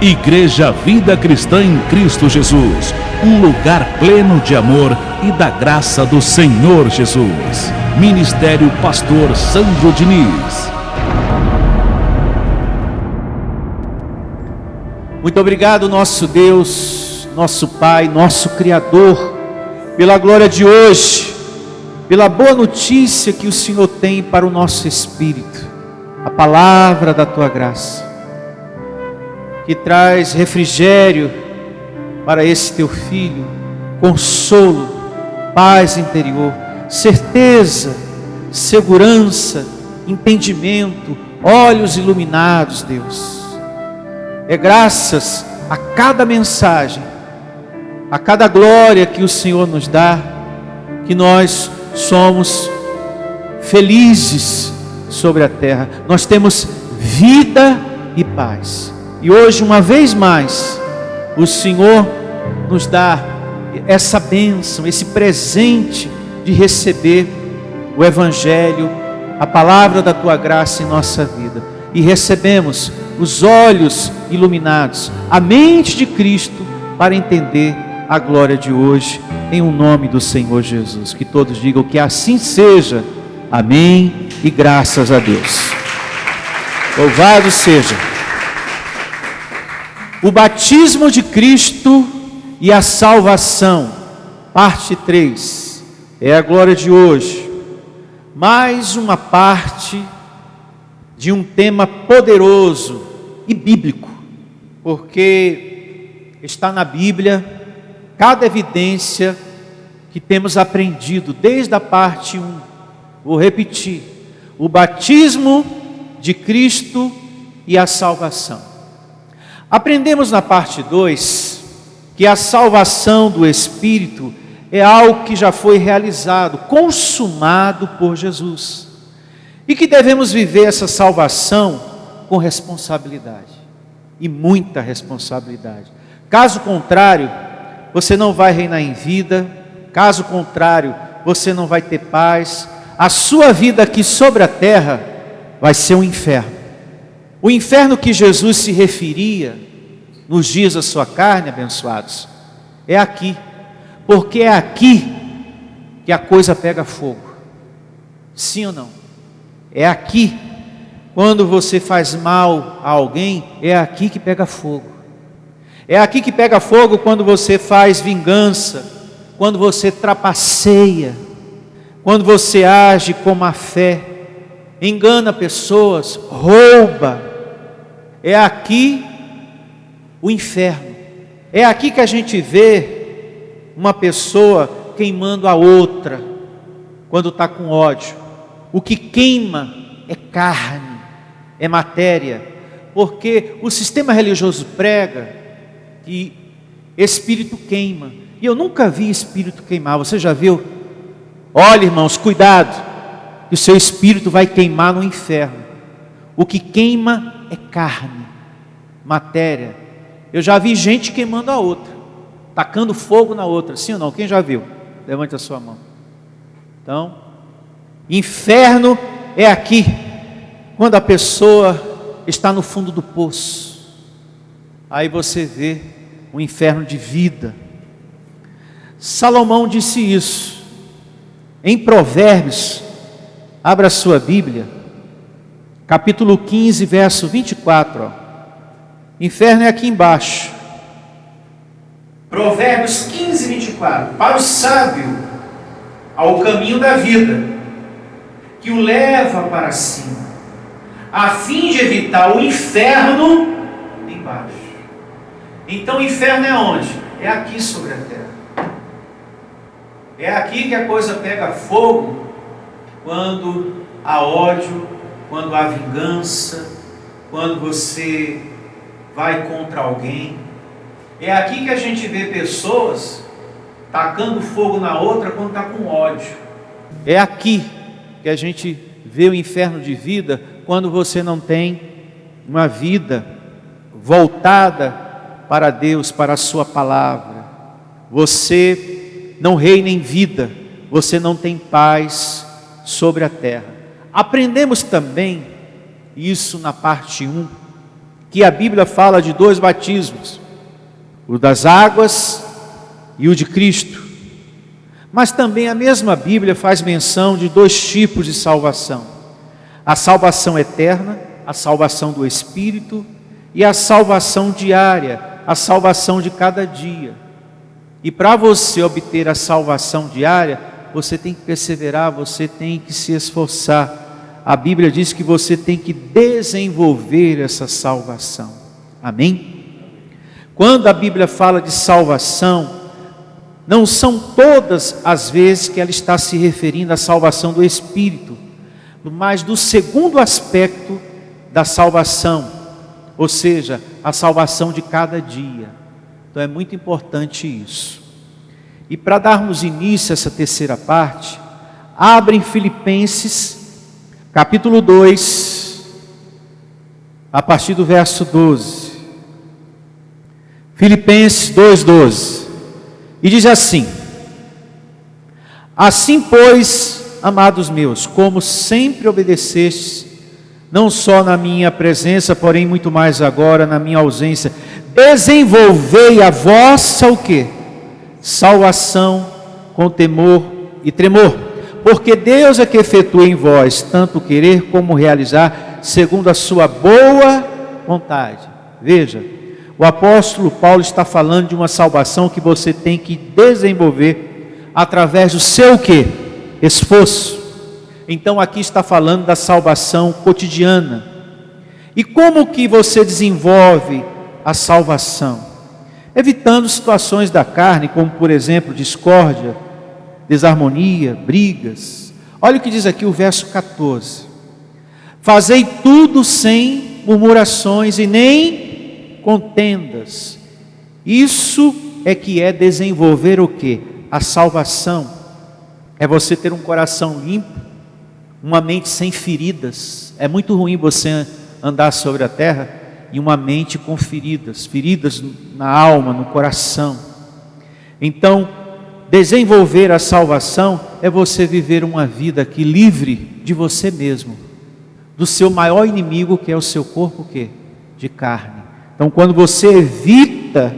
Igreja Vida Cristã em Cristo Jesus, um lugar pleno de amor e da graça do Senhor Jesus. Ministério Pastor Sandro Diniz. Muito obrigado, nosso Deus, nosso Pai, nosso Criador, pela glória de hoje, pela boa notícia que o Senhor tem para o nosso espírito, a palavra da Tua graça, que traz refrigério para esse Teu Filho, consolo, paz interior, certeza, segurança, entendimento, olhos iluminados, Deus. É graças a cada mensagem, a cada glória que o Senhor nos dá, que nós somos felizes sobre a terra. Nós temos vida e paz. E hoje, uma vez mais, o Senhor nos dá essa bênção, esse presente de receber o Evangelho, a palavra da Tua graça em nossa vida. E recebemos os olhos iluminados, a mente de Cristo, para entender a glória de hoje, em o nome do Senhor Jesus. Que todos digam que assim seja. Amém e graças a Deus. Louvado seja. O batismo de Cristo e a salvação, parte 3, é a glória de hoje. Mais uma parte de um tema poderoso e bíblico, porque está na Bíblia cada evidência que temos aprendido desde a parte 1. Vou repetir: o batismo de Cristo e a salvação. Aprendemos na parte 2 que a salvação do Espírito é algo que já foi realizado, consumado por Jesus, e que devemos viver essa salvação com responsabilidade, e muita responsabilidade. Caso contrário, você não vai reinar em vida. Caso contrário, você não vai ter paz. A sua vida aqui sobre a terra vai ser um inferno. O inferno que Jesus se referia nos dias da sua carne, abençoados, é aqui, porque é aqui que a coisa pega fogo. Sim ou não? É aqui, quando você faz mal a alguém, é aqui que pega fogo. É aqui que pega fogo quando você faz vingança, quando você trapaceia, quando você age com má fé, engana pessoas, rouba. É aqui o inferno. É aqui que a gente vê uma pessoa queimando a outra, quando está com ódio. O que queima é carne, é matéria, porque o sistema religioso prega que espírito queima, e eu nunca vi espírito queimar. Você já viu? Olha, irmãos, cuidado, que o seu espírito vai queimar no inferno. O que queima é carne, matéria. Eu já vi gente queimando a outra, tacando fogo na outra. Sim ou não? Quem já viu? Levante a sua mão. Então, inferno é aqui, quando a pessoa está no fundo do poço. Aí você vê um inferno de vida. Salomão disse isso em Provérbios. Abra a sua Bíblia, capítulo 15, verso 24. Inferno é aqui embaixo. Provérbios 15, 24. Para o sábio, ao caminho da vida, que o leva para cima, a fim de evitar o inferno embaixo. Então o inferno é onde? É aqui sobre a terra. É aqui que a coisa pega fogo, quando há ódio, quando há vingança, quando você vai contra alguém. É aqui que a gente vê pessoas tacando fogo na outra quando está com ódio. É aqui que a gente vê o inferno de vida, quando você não tem uma vida voltada para Deus, para a sua palavra. Você não reina em vida, você não tem paz sobre a terra. Aprendemos também isso na parte 1, que a Bíblia fala de 2 batismos, o das águas e o de Cristo. Mas também a mesma Bíblia faz menção de 2 tipos de salvação: a salvação eterna, a salvação do Espírito, e a salvação diária, a salvação de cada dia. E para você obter a salvação diária, você tem que perseverar, você tem que se esforçar. A Bíblia diz que você tem que desenvolver essa salvação. Amém? Quando a Bíblia fala de salvação, não são todas as vezes que ela está se referindo à salvação do Espírito, mas do segundo aspecto da salvação, ou seja, a salvação de cada dia. Então é muito importante isso. E para darmos início a essa terceira parte, abre em Filipenses, capítulo 2, a partir do verso 12. Filipenses 2:12. E diz assim: assim pois, amados meus, como sempre obedecestes, não só na minha presença, porém muito mais agora na minha ausência, desenvolvei a vossa o quê? Salvação com temor e tremor, porque Deus é que efetua em vós tanto querer como realizar, segundo a sua boa vontade. Veja, o apóstolo Paulo está falando de uma salvação que você tem que desenvolver através do seu quê? Esforço. Então aqui está falando da salvação cotidiana. E como que você desenvolve a salvação? Evitando situações da carne, como por exemplo discórdia, desarmonia, brigas. Olha o que diz aqui o verso 14: fazei tudo sem murmurações e nem contendas. Isso é que é desenvolver o quê? A salvação. É você ter um coração limpo, uma mente sem feridas. É muito ruim você andar sobre a terra e uma mente com feridas, feridas na alma, no coração. Então, desenvolver a salvação é você viver uma vida aqui livre de você mesmo, do seu maior inimigo, que é o seu corpo, que de carne. Então, quando você evita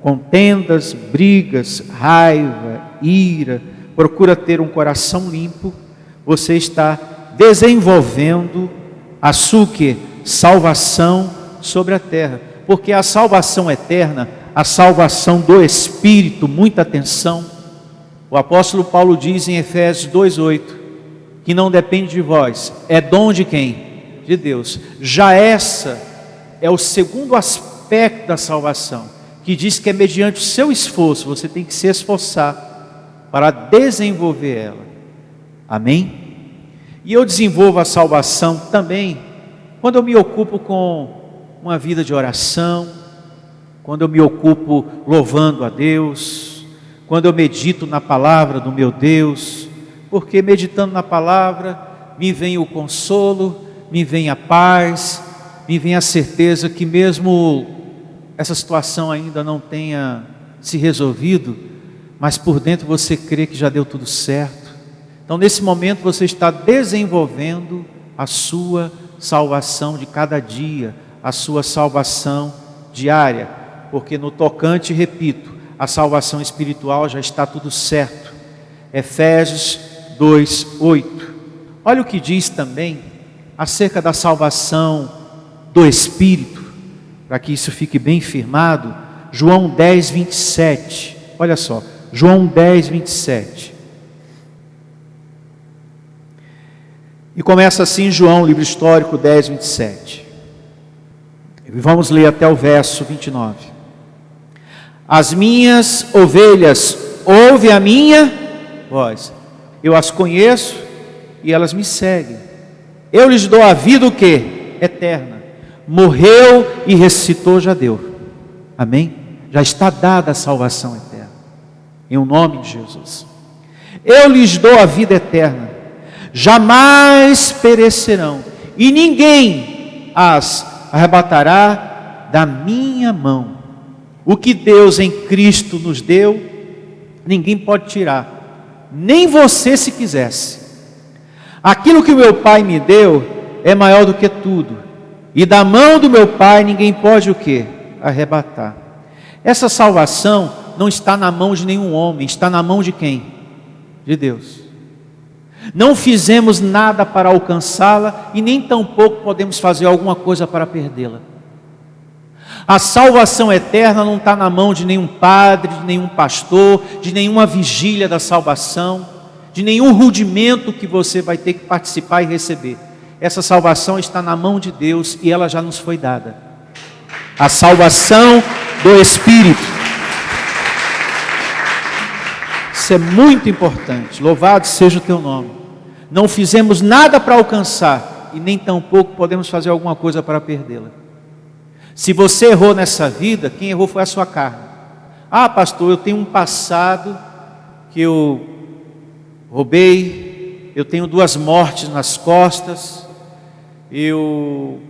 contendas, brigas, raiva, ira, procura ter um coração limpo, você está desenvolvendo a sua salvação sobre a terra. Porque a salvação eterna, a salvação do Espírito, muita atenção, o apóstolo Paulo diz em Efésios 2:8, que não depende de vós, é dom de quem? De Deus. Já essa é o segundo aspecto da salvação, que diz que é mediante o seu esforço, você tem que se esforçar para desenvolver ela. Amém? E eu desenvolvo a salvação também quando eu me ocupo com uma vida de oração, quando eu me ocupo louvando a Deus, quando eu medito na palavra do meu Deus, porque meditando na palavra me vem o consolo, me vem a paz, me vem a certeza que mesmo essa situação ainda não tenha se resolvido, mas por dentro você crê que já deu tudo certo. Então nesse momento você está desenvolvendo a sua salvação de cada dia, a sua salvação diária, porque no tocante, repito, a salvação espiritual já está tudo certo. Efésios 2:8. Olha o que diz também acerca da salvação do Espírito, para que isso fique bem firmado. João 10:27. Olha só, João 10:27. E começa assim João, livro histórico 10:27. Vamos ler até o verso 29. As minhas ovelhas ouvem a minha voz. Eu as conheço e elas me seguem. Eu lhes dou a vida o quê? Eterna. Morreu e ressuscitou, já deu. Amém? Já está dada a salvação eterna. Em o nome de Jesus. Eu lhes dou a vida eterna. Jamais perecerão, e ninguém as arrebatará da minha mão. O que Deus em Cristo nos deu, ninguém pode tirar, nem você se quisesse. Aquilo que o meu Pai me deu é maior do que tudo, E da mão do meu Pai ninguém pode o quê? Arrebatar. Essa salvação não está na mão de nenhum homem, está na mão de quem? De Deus. Não fizemos nada para alcançá-la e nem tampouco podemos fazer alguma coisa para perdê-la. A salvação eterna não está na mão de nenhum padre, de nenhum pastor, de nenhuma vigília da salvação, de nenhum rudimento que você vai ter que participar e receber. Essa salvação está na mão de Deus e ela já nos foi dada. A salvação do Espírito. Isso é muito importante. Louvado seja o teu nome. Não fizemos nada para alcançar e nem tampouco podemos fazer alguma coisa para perdê-la. Se você errou nessa vida, quem errou foi a sua carne. Ah, pastor, eu tenho um passado que eu roubei, eu tenho 2 mortes nas costas, eu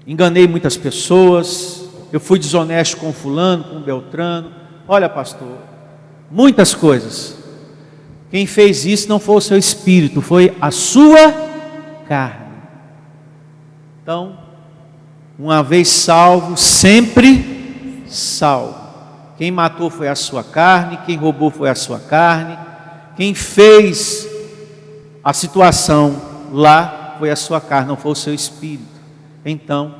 enganei muitas pessoas, eu fui desonesto com fulano, com Beltrano. Olha, pastor, muitas coisas. Quem fez isso não foi o seu espírito, foi a sua carne. Então, uma vez salvo, sempre salvo. Quem matou foi a sua carne, quem roubou foi a sua carne, quem fez a situação lá foi a sua carne, não foi o seu espírito. Então,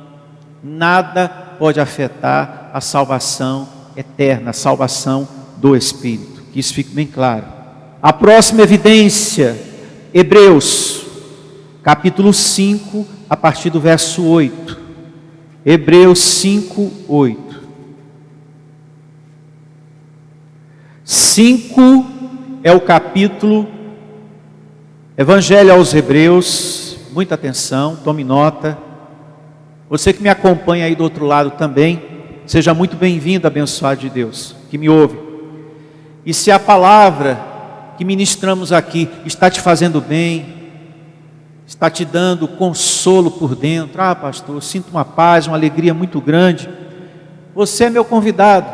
nada pode afetar a salvação eterna, a salvação do Espírito. Que isso fique bem claro. A próxima evidência, Hebreus, capítulo 5, a partir do verso 8. Hebreus 5, 8. 5 é o capítulo, Evangelho aos Hebreus, muita atenção, tome nota. Você que me acompanha aí do outro lado também, seja muito bem-vindo, abençoado de Deus, que me ouve. E se a palavra que ministramos aqui está te fazendo bem, está te dando consolo por dentro, ah, pastor, eu sinto uma paz, uma alegria muito grande, você é meu convidado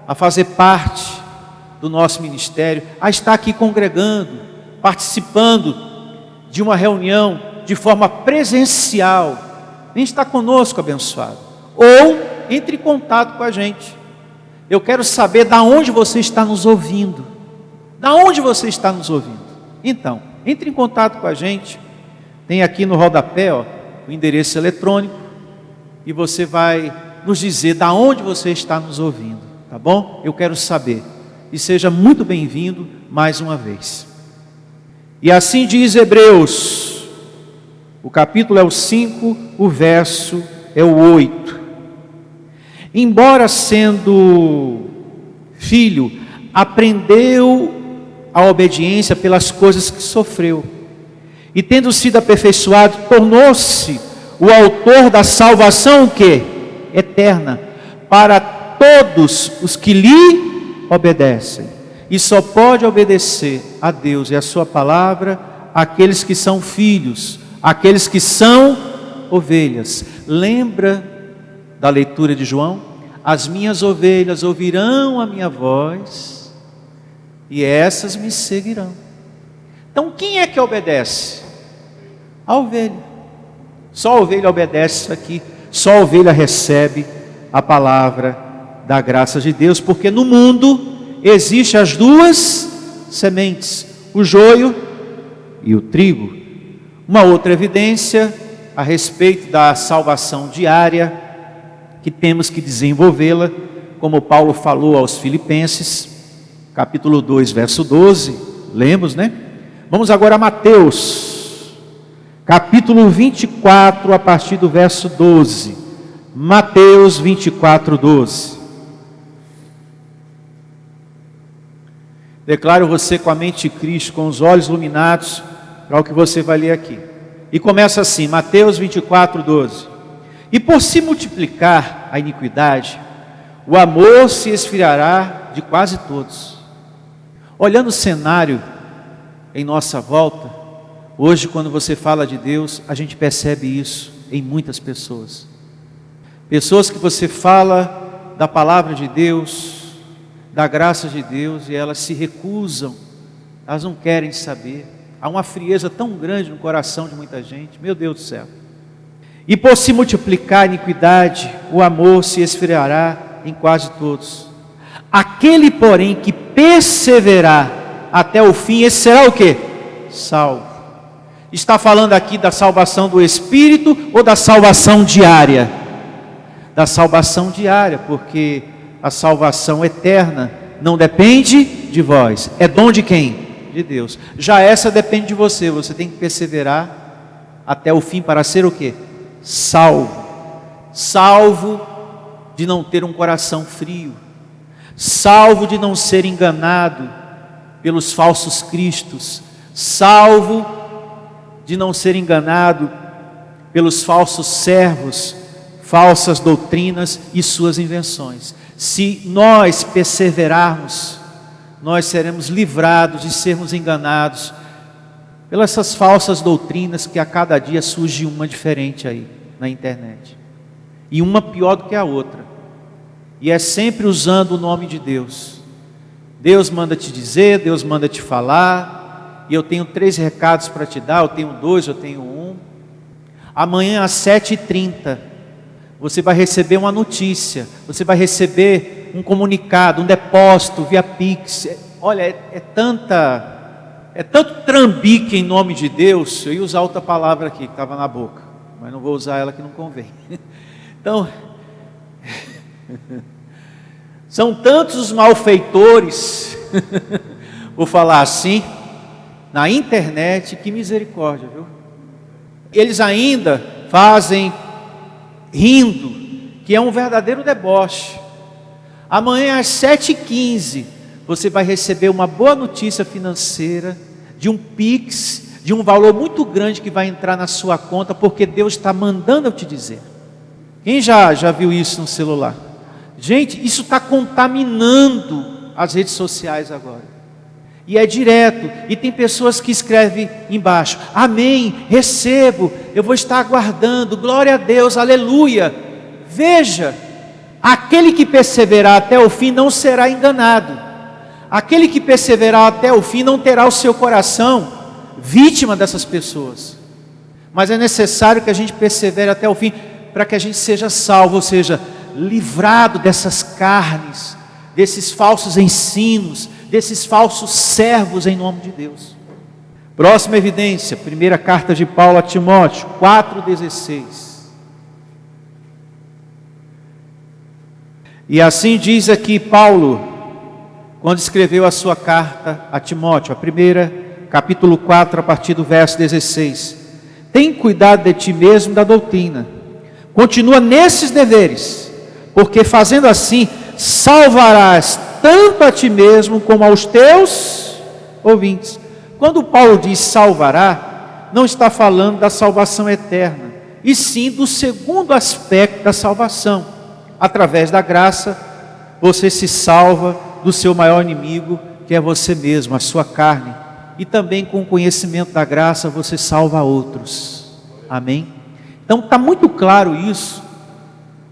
a fazer parte do nosso ministério, a estar aqui congregando, participando de uma reunião de forma presencial. Vem estar conosco, abençoado, ou entre em contato com a gente. Eu quero saber da onde você está nos ouvindo. Da onde você está nos ouvindo? Então, entre em contato com a gente. Tem aqui no rodapé, ó, o endereço eletrônico, e você vai nos dizer da onde você está nos ouvindo, tá bom? Eu quero saber. E seja muito bem-vindo mais uma vez. E assim diz Hebreus, o capítulo é o 5, o verso é o 8. Embora sendo filho, aprendeu a obediência pelas coisas que sofreu. E tendo sido aperfeiçoado, tornou-se o autor da salvação, o quê? Eterna, para todos os que lhe obedecem. E só pode obedecer a Deus e a sua palavra aqueles que são filhos, aqueles que são ovelhas. Lembra da leitura de João? As minhas ovelhas ouvirão a minha voz e essas me seguirão. Então quem é que obedece? A ovelha. Só a ovelha obedece isso aqui. Só a ovelha recebe a palavra da graça de Deus, porque no mundo existem as 2 sementes, o joio e o trigo. Uma outra evidência a respeito da salvação diária, que temos que desenvolvê-la, como Paulo falou aos Filipenses, capítulo 2, verso 12, lemos, né? Vamos agora a Mateus, capítulo 24, a partir do verso 12. Mateus 24, 12. Declaro você com a mente de Cristo, com os olhos iluminados, para o que você vai ler aqui. E começa assim, Mateus 24, 12. E por se multiplicar a iniquidade, o amor se esfriará de quase todos. Olhando o cenário em nossa volta, hoje quando você fala de Deus, a gente percebe isso em muitas pessoas. Pessoas que você fala da palavra de Deus, da graça de Deus, e elas se recusam, elas não querem saber. Há uma frieza tão grande no coração de muita gente, meu Deus do céu. E por se multiplicar a iniquidade, o amor se esfriará em quase todos. Aquele, porém, que perseverar até o fim, esse será o quê? Salvo. Está falando aqui da salvação do Espírito ou da salvação diária? Da salvação diária, porque a salvação eterna não depende de vós. É dom de quem? De Deus. Já essa depende de você. Você tem que perseverar até o fim para ser o quê? Salvo. Salvo de não ter um coração frio. Salvo de não ser enganado pelos falsos cristos. Salvo de não ser enganado pelos falsos servos, falsas doutrinas e suas invenções. Se nós perseverarmos, nós seremos livrados de sermos enganados pelas essas falsas doutrinas que a cada dia surge uma diferente aí na internet. E uma pior do que a outra. E é sempre usando o nome de Deus. Deus manda te dizer, Deus manda te falar. E eu tenho 3 recados para te dar, eu tenho 2, eu tenho 1. Amanhã às 7h30, você vai receber uma notícia, você vai receber um comunicado, um depósito via Pix. Olha, é tanto trambique em nome de Deus. Eu ia usar outra palavra aqui que estava na boca, mas não vou usar ela que não convém. Então, são tantos os malfeitores, vou falar assim, na internet, que misericórdia, viu? Eles ainda fazem rindo, que é um verdadeiro deboche. Amanhã às 7h15, você vai receber uma boa notícia financeira, de um Pix, de um valor muito grande que vai entrar na sua conta, porque Deus está mandando eu te dizer. Quem já viu isso no celular? Gente, isso está contaminando as redes sociais agora. E é direto, e tem pessoas que escrevem embaixo: amém, recebo, eu vou estar aguardando, glória a Deus, aleluia. Veja, aquele que perseverar até o fim não será enganado. Aquele que perseverar até o fim não terá o seu coração vítima dessas pessoas. Mas é necessário que a gente persevere até o fim, para que a gente seja salvo, ou seja, livrado dessas carnes, desses falsos ensinos, desses falsos servos em nome de Deus. Próxima evidência, primeira carta de Paulo a Timóteo, 4,16. E assim diz aqui Paulo, quando escreveu a sua carta a Timóteo, a primeira, capítulo 4, a partir do verso 16. Tem cuidado de ti mesmo da doutrina, continua nesses deveres, porque fazendo assim, salvarás tanto a ti mesmo como aos teus ouvintes. Quando Paulo diz salvará, não está falando da salvação eterna, e sim do segundo aspecto da salvação. Através da graça, você se salva do seu maior inimigo, que é você mesmo, a sua carne. E também com o conhecimento da graça, você salva outros. Amém? Então está muito claro isso,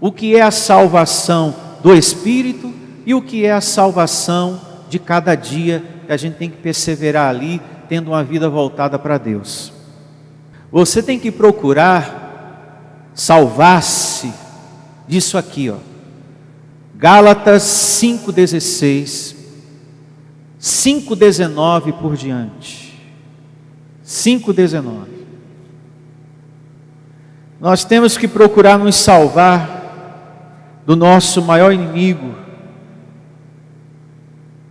o que é a salvação do Espírito e o que é a salvação de cada dia, que a gente tem que perseverar ali, tendo uma vida voltada para Deus. Você tem que procurar salvar-se disso aqui, ó. Gálatas 5,16, 5,19 por diante. 5,19. Nós temos que procurar nos salvar do nosso maior inimigo,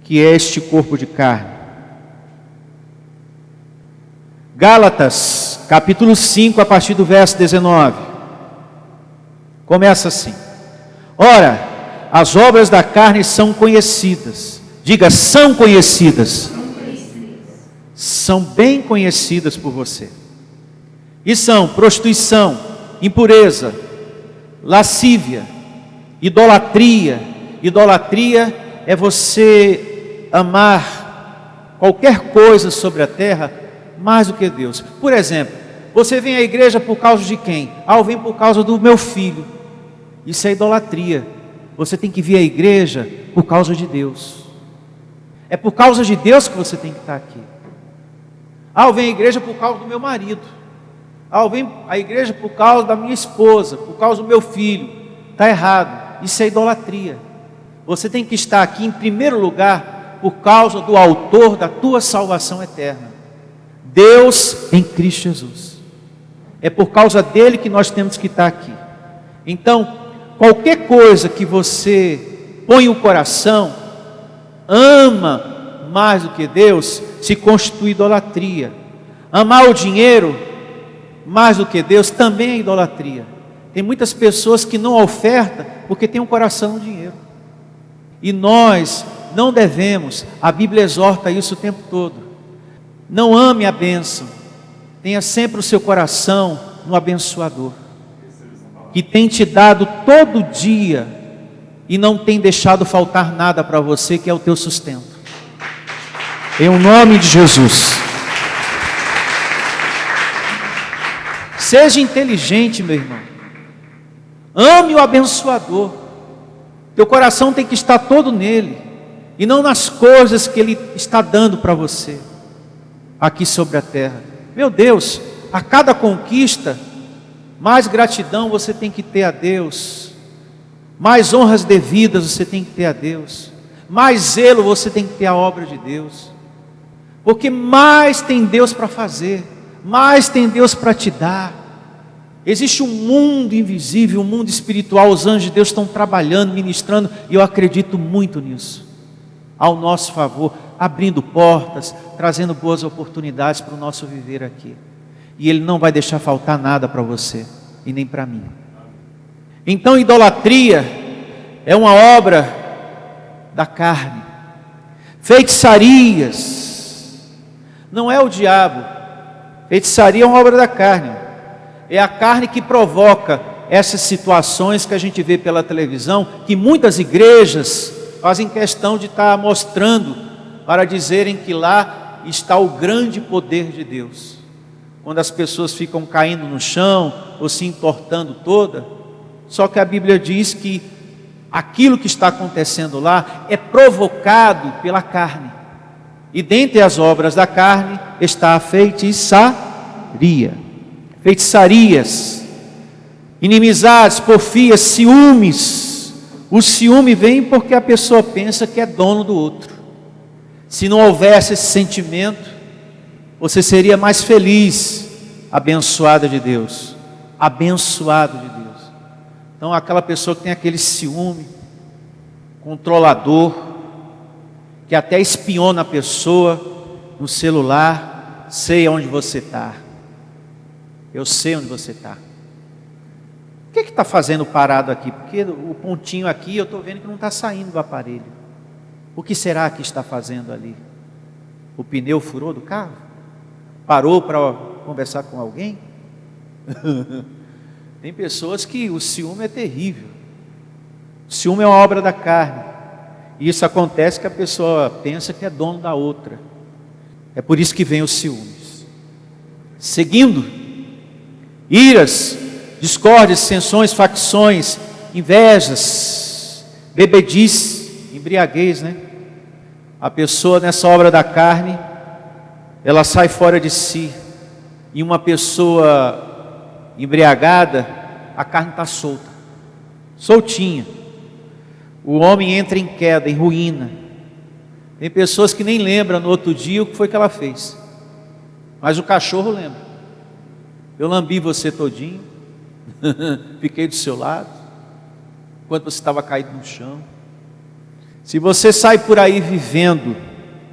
que é este corpo de carne. Gálatas, capítulo 5, a partir do verso 19. Começa assim: ora, as obras da carne são conhecidas. Diga, são conhecidas. São bem conhecidas por você. E são prostituição, impureza, lascívia, idolatria. Idolatria é você amar qualquer coisa sobre a terra mais do que Deus. Por exemplo, você vem à igreja por causa de quem? Ah, eu venho por causa do meu filho. Isso é idolatria. Você tem que vir à igreja por causa de Deus. É por causa de Deus que você tem que estar aqui. Ah, eu venho à igreja por causa do meu marido. eu venho à igreja por causa da minha esposa, por causa do meu filho. Está errado, isso é idolatria. Você tem que estar aqui em primeiro lugar por causa do autor da tua salvação eterna, Deus em Cristo Jesus. É por causa dele que nós temos que estar aqui. Então, qualquer coisa que você põe o coração, ama mais do que Deus, se constitui idolatria. Amar o dinheiro mais do que Deus também é idolatria. Tem muitas pessoas que não ofertam porque tem um coração no dinheiro. E nós não devemos, a Bíblia exorta isso o tempo todo. Não ame a bênção, tenha sempre o seu coração no abençoador, que tem te dado todo dia e não tem deixado faltar nada para você, que é o teu sustento. Em o nome de Jesus. Seja inteligente, meu irmão. Ame o abençoador. Teu coração tem que estar todo nele e não nas coisas que ele está dando para você aqui sobre a terra. Meu Deus, a cada conquista, mais gratidão você tem que ter a Deus, mais honras devidas você tem que ter a Deus, mais zelo você tem que ter a obra de Deus, porque mais tem Deus para fazer, mais tem Deus para te dar. Existe um mundo invisível, um mundo espiritual, os anjos de Deus estão trabalhando, ministrando, e eu acredito muito nisso, ao nosso favor, abrindo portas, trazendo boas oportunidades para o nosso viver aqui, e Ele não vai deixar faltar nada para você, e nem para mim. Então, idolatria é uma obra da carne. Feitiçarias, não é o diabo, feitiçaria é uma obra da carne. É a carne que provoca essas situações que a gente vê pela televisão, que muitas igrejas fazem questão de estar mostrando, para dizerem que lá está o grande poder de Deus. Quando as pessoas ficam caindo no chão, ou se entortando toda, só que a Bíblia diz que aquilo que está acontecendo lá é provocado pela carne. E dentre as obras da carne está a feitiçaria. Feitiçarias, inimizades, porfias, ciúmes. O ciúme vem porque a pessoa pensa que é dono do outro. Se não houvesse esse sentimento, você seria mais feliz, abençoada de Deus, abençoado de Deus. Então aquela pessoa que tem aquele ciúme, controlador, que até espiona a pessoa no celular, sei onde você está. Eu sei onde você está. O que está fazendo parado aqui? Porque o pontinho aqui eu estou vendo que não está saindo do aparelho. O que será que está fazendo ali? O pneu furou do carro? Parou para conversar com alguém? Tem pessoas que o ciúme é terrível. O ciúme é uma obra da carne. E isso acontece que a pessoa pensa que é dono da outra. É por isso que vem os ciúmes. Seguindo, iras, discórdias, dissensões, facções, invejas, bebedice, embriaguez, né? A pessoa nessa obra da carne, ela sai fora de si. E uma pessoa embriagada, a carne está solta, soltinha. O homem entra em queda, em ruína. Tem pessoas que nem lembram no outro dia o que foi que ela fez, mas o cachorro lembra. Eu lambi você todinho, fiquei do seu lado, enquanto você estava caído no chão. Se você sai por aí vivendo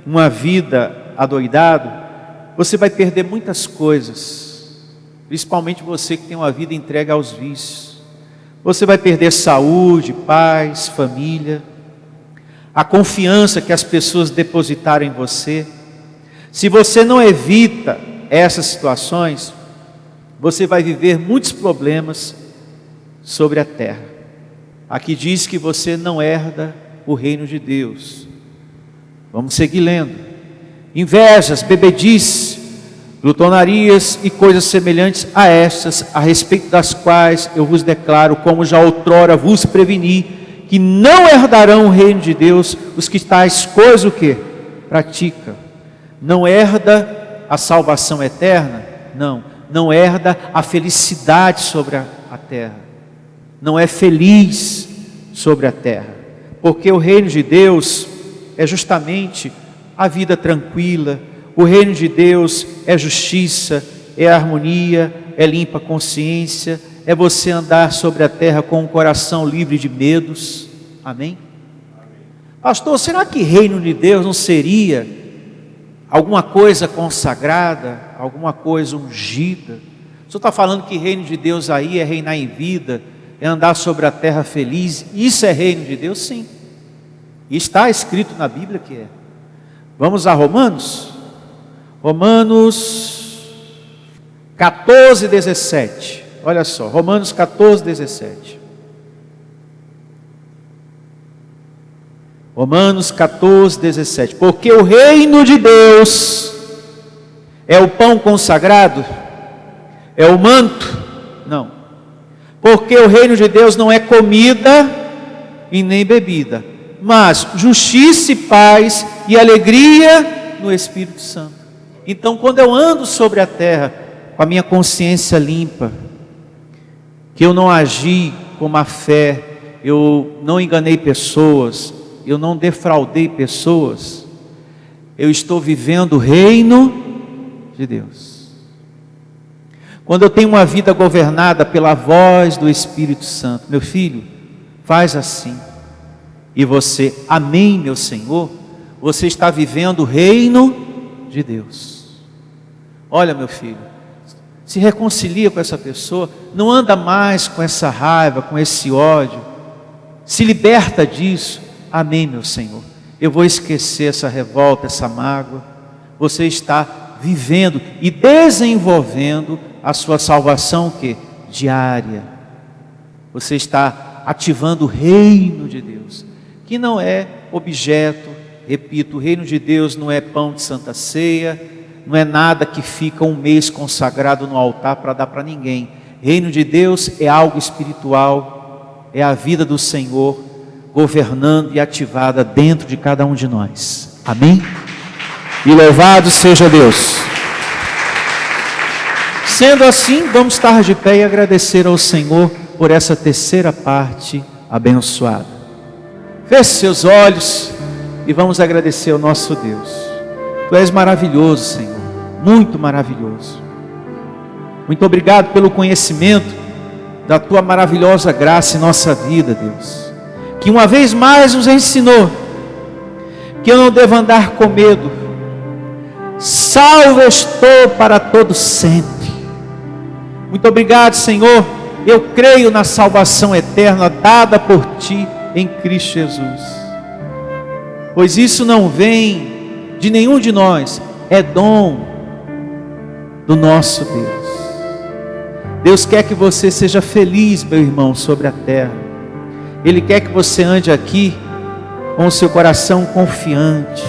uma vida adoidado, você vai perder muitas coisas, principalmente você que tem uma vida entregue aos vícios. Você vai perder saúde, paz, família, a confiança que as pessoas depositaram em você. Se você não evita essas situações, você vai viver muitos problemas sobre a terra. Aqui diz que você não herda o reino de Deus. Vamos seguir lendo. Invejas, bebedices, glutonarias e coisas semelhantes a estas, a respeito das quais eu vos declaro, como já outrora vos preveni, que não herdarão o reino de Deus os que tais coisas o quê? Praticam. Não herda a salvação eterna? Não. não herda a felicidade sobre a terra, não é feliz sobre a terra, porque o reino de Deus é justamente a vida tranquila, o reino de Deus é justiça, é harmonia, é limpa consciência, é você andar sobre a terra com um coração livre de medos. Amém? Pastor, será que reino de Deus não seria alguma coisa consagrada, alguma coisa ungida? O senhor está falando que reino de Deus aí é reinar em vida, é andar sobre a terra feliz? Isso é reino de Deus? Sim. E está escrito na Bíblia que é. Vamos a Romanos? Romanos 14, 17. Olha só, Romanos 14, 17. Romanos 14, 17. Porque o reino de Deus é o pão consagrado? É o manto? Não. Porque o reino de Deus não é comida e nem bebida, mas justiça e paz e alegria no Espírito Santo. Então, quando eu ando sobre a terra com a minha consciência limpa, que eu não agi com má fé, eu não enganei pessoas, eu não defraudei pessoas, eu estou vivendo o reino de Deus. Quando eu tenho uma vida governada pela voz do Espírito Santo, meu filho, faz assim, e você, amém, meu Senhor, você está vivendo o reino de Deus. Olha, meu filho, se reconcilia com essa pessoa, não anda mais com essa raiva, com esse ódio, se liberta disso. Amém, meu Senhor, eu vou esquecer essa revolta, essa mágoa. Você está vivendo e desenvolvendo a sua salvação, o quê? Diária. Você está ativando o reino de Deus, que não é objeto. Repito, o reino de Deus não é pão de santa ceia, não é nada que fica um mês consagrado no altar para dar para ninguém. Reino de Deus é algo espiritual, é a vida do Senhor governando e ativada dentro de cada um de nós. Amém? E louvado seja Deus. Sendo assim, vamos estar de pé e agradecer ao Senhor por essa terceira parte abençoada. Feche seus olhos e vamos agradecer ao nosso Deus. Tu és maravilhoso, Senhor, muito maravilhoso. Muito obrigado pelo conhecimento da Tua maravilhosa graça em nossa vida, Deus, que uma vez mais nos ensinou que eu não devo andar com medo. Salvo estou para todo sempre. Muito obrigado, Senhor. Eu creio na salvação eterna dada por Ti em Cristo Jesus, pois isso não vem de nenhum de nós, é dom do nosso Deus. Deus quer que você seja feliz, meu irmão, sobre a terra. Ele quer que você ande aqui com o seu coração confiante,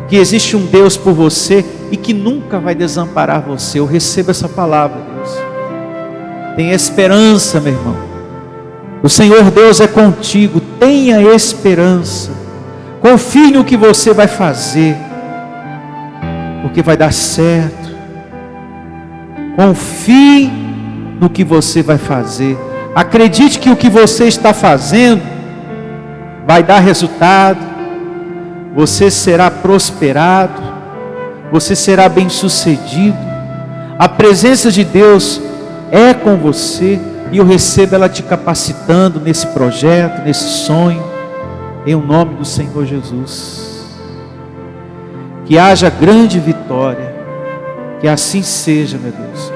que existe um Deus por você e que nunca vai desamparar você. Eu recebo essa palavra, Deus. Tenha esperança, meu irmão. O Senhor Deus é contigo. Tenha esperança. Confie no que você vai fazer, porque vai dar certo. Confie no que você vai fazer. Acredite que o que você está fazendo vai dar resultado. Você será prosperado. Você será bem-sucedido. A presença de Deus é com você, e eu recebo ela te capacitando nesse projeto, nesse sonho, em nome do Senhor Jesus. Que haja grande vitória, que assim seja, meu Deus.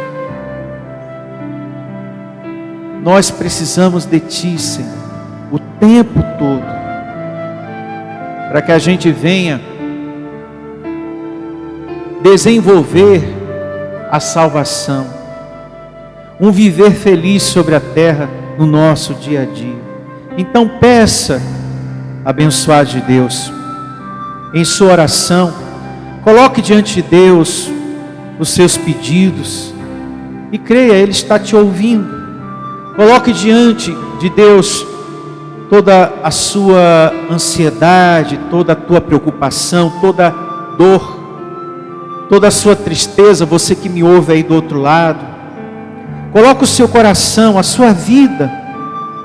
Nós precisamos de Ti, Senhor, o tempo todo, para que a gente venha desenvolver a salvação, um viver feliz sobre a terra no nosso dia a dia. Então peça, abençoado de Deus, em sua oração, coloque diante de Deus os seus pedidos e creia, Ele está te ouvindo. Coloque diante de Deus toda a sua ansiedade, toda a tua preocupação, toda a dor, toda a sua tristeza. Você que me ouve aí do outro lado, Coloque o seu coração, a sua vida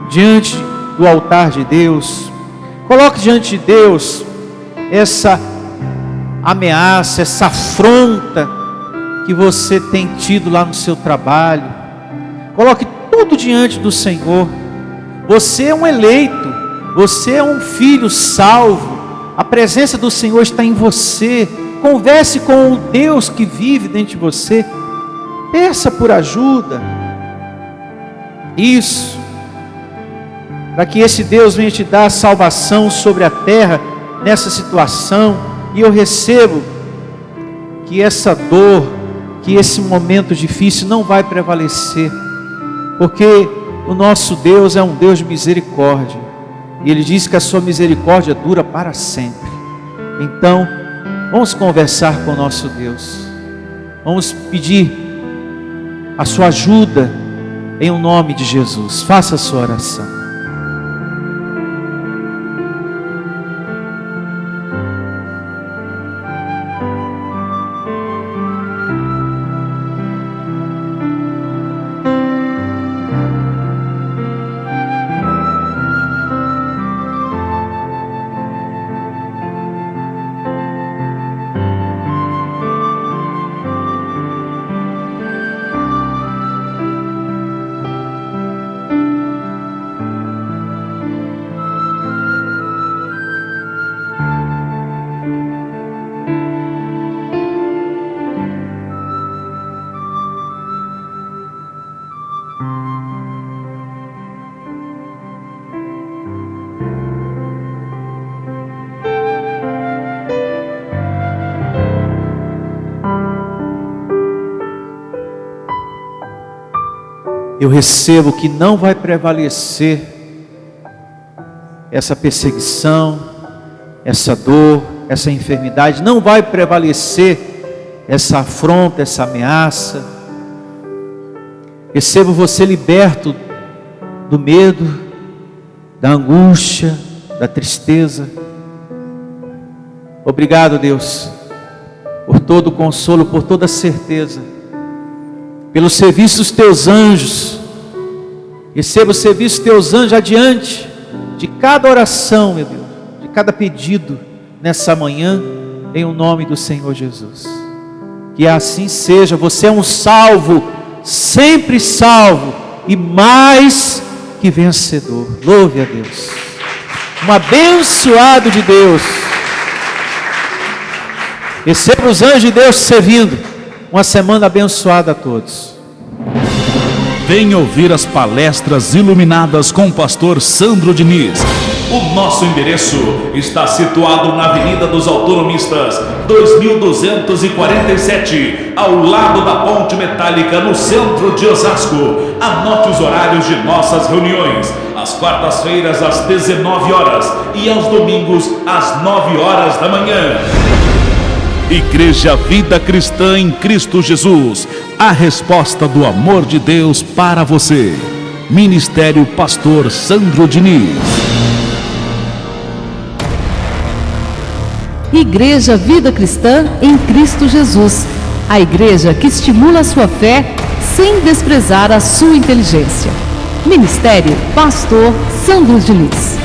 diante do altar de Deus. Coloque diante de Deus essa ameaça, essa afronta que você tem tido lá no seu trabalho. Coloque tudo diante do Senhor. Você é um eleito, você é um filho salvo. A presença do Senhor está em você. Converse com o Deus que vive dentro de você. Peça por ajuda. Isso. Para que esse Deus venha te dar salvação sobre a terra, nessa situação. E eu recebo que essa dor, que esse momento difícil não vai prevalecer. Porque o nosso Deus é um Deus de misericórdia. E Ele diz que a sua misericórdia dura para sempre. Então, vamos conversar com o nosso Deus. Vamos pedir a sua ajuda em o nome de Jesus. Faça a sua oração. Eu recebo que não vai prevalecer essa perseguição, essa dor, essa enfermidade, não vai prevalecer essa afronta, essa ameaça. Recebo você liberto do medo, da angústia, da tristeza. Obrigado, Deus, por todo o consolo, por toda a certeza, pelo serviço dos teus anjos. Receba o serviço dos teus anjos adiante de cada oração, meu Deus, de cada pedido nessa manhã, em o nome do Senhor Jesus. Que assim seja. Você é um salvo, sempre salvo e mais que vencedor. Louve a Deus. Um abençoado de Deus. Receba os anjos de Deus servindo. Uma semana abençoada a todos. Venha ouvir as palestras iluminadas com o pastor Sandro Diniz. O nosso endereço está situado na Avenida dos Autonomistas, 2247, ao lado da Ponte Metálica, no centro de Osasco. Anote os horários de nossas reuniões: às quartas-feiras às 19 horas e aos domingos às 9 horas da manhã. Igreja Vida Cristã em Cristo Jesus, a resposta do amor de Deus para você. Ministério Pastor Sandro Diniz. Igreja Vida Cristã em Cristo Jesus, a igreja que estimula a sua fé sem desprezar a sua inteligência. Ministério Pastor Sandro Diniz.